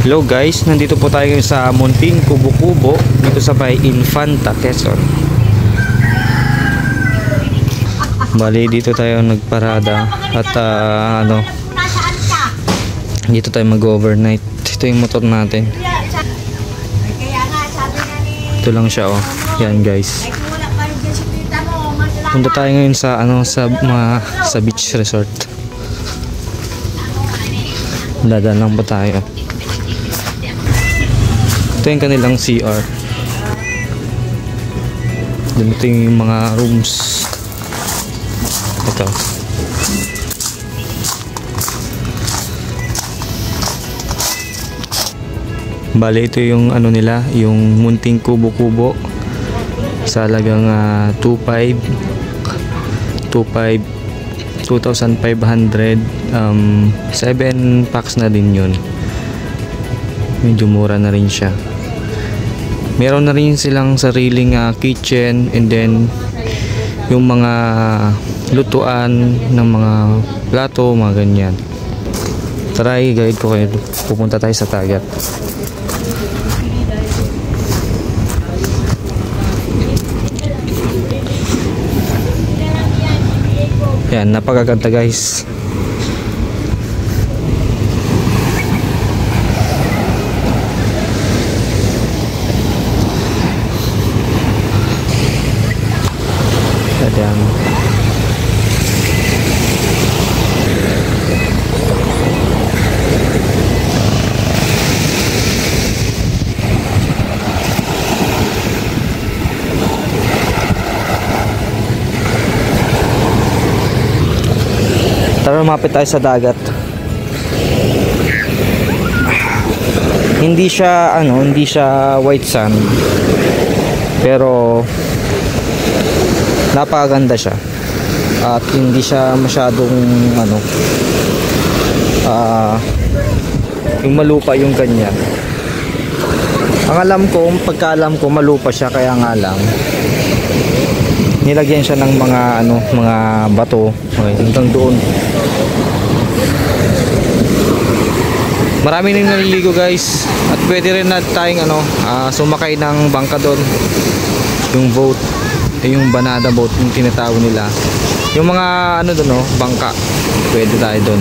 Hello guys, nandito po tayo sa Munting Kubo-Kubo dito sa may Infanta, Quezon. Bali dito tayo nagparada at dito tayo mag-overnight. Ito yung motor natin. Ito lang siya oh. Yan guys. Punta tayo ngayon sa sa beach resort. Dadaan lang po tayo. Ito yung kanilang CR. Dito yung mga rooms. Ito. Bale ito yung nila, yung Munting Kubo-Kubo sa halagang 2,500 7 packs na din yun. Medyo mura na rin siya. Meron na rin silang sariling kitchen, and then yung mga lutuan ng mga plato, mga ganyan. Tara, i-guide ko kayo. Pupunta tayo sa dagat. Yan, napakaganda guys. Ayan. Tara, lumapit tayo sa dagat. Hindi siya white sand. Pero napakaganda siya. At hindi siya masyadong yung malupa yung ganyan. Ang pagkaalam ko malupa siya, kaya nga lang nilagyan siya ng mga bato. Okay, hanggang doon. Marami nang naliligo guys. At pwede rin na tayong sumakay ng bangka doon. Yung boat, yung banana boat, yung tinatawag nila. Yung mga doon bangka. Pwede tayo doon.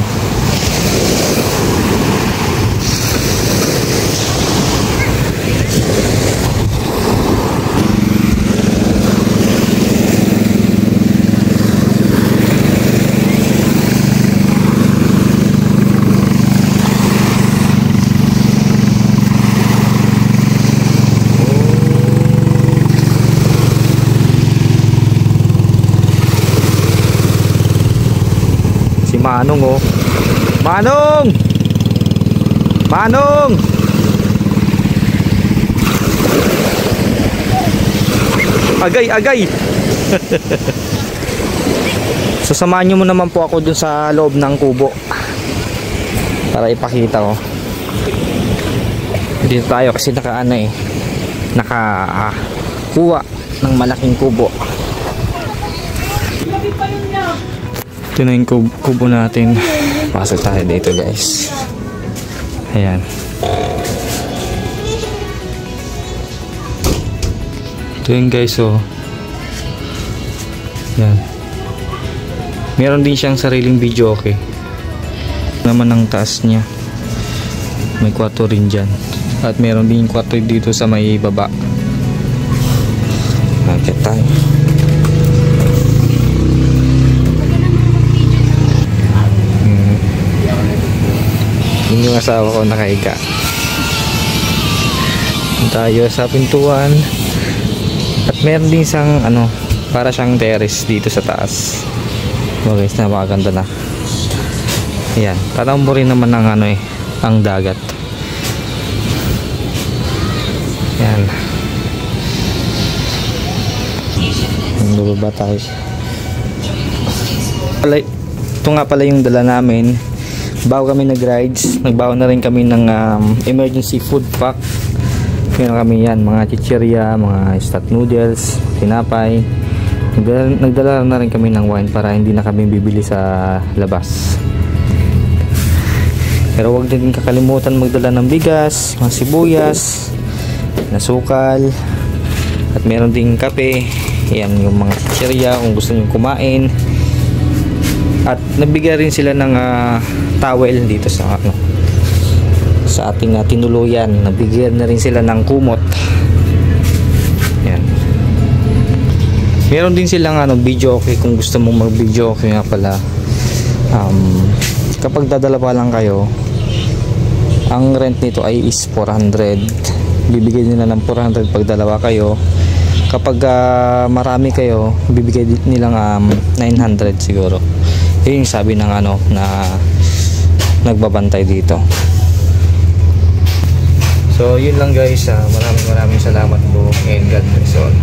Manong oh. Manong! Manong! Agay! Sasamahan nyo mo naman po ako dun sa loob ng kubo para ipakita ko. Dito tayo kasi nakakuha ng malaking kubo. Ito na yung kubo natin. Pasok tayo dito guys. Ayan. Ito yung guys oh. Ayan. Meron din siyang sariling video okay. Naman ang taas niya. May kwarto rin dyan. At meron din kwarto dito sa may baba. Nakit tayo. Yung asawa ko nakahiga. Tayo sa pintuan. At meron din isang para siyang terrace dito sa taas. Oh guys, napakaganda na. Ayan, tanaw mo rin naman ng ang dagat. Ayan. Baba tayo. Ito nga pala yung dala namin. Bago kami nag-rides, nagbawa na rin kami ng emergency food pack. Meron kami yan, mga chichirya, mga instant noodles, tinapay. Nagdala na rin kami ng wine para hindi na kami bibili sa labas. Pero wag din kakalimutan magdala ng bigas, mga sibuyas, nasukal, at meron ding kape. Yan yung mga chichirya kung gusto nyo kumain. At nabigyan rin sila ng towel dito sa sa ating tinuluyan. Nabigyan na rin sila ng kumot. Yan. Meron din silang video okay kung gusto mong mag video okay nga pala. Kapag dadala pa lang kayo, ang rent nito ay is 400. Bibigay nila ng 400 pag dalawa kayo. Kapag marami kayo, bibigay nilang 900 siguro. Yun yung sabi ng na nagbabantay dito. So yun lang guys, maraming salamat po and God bless all.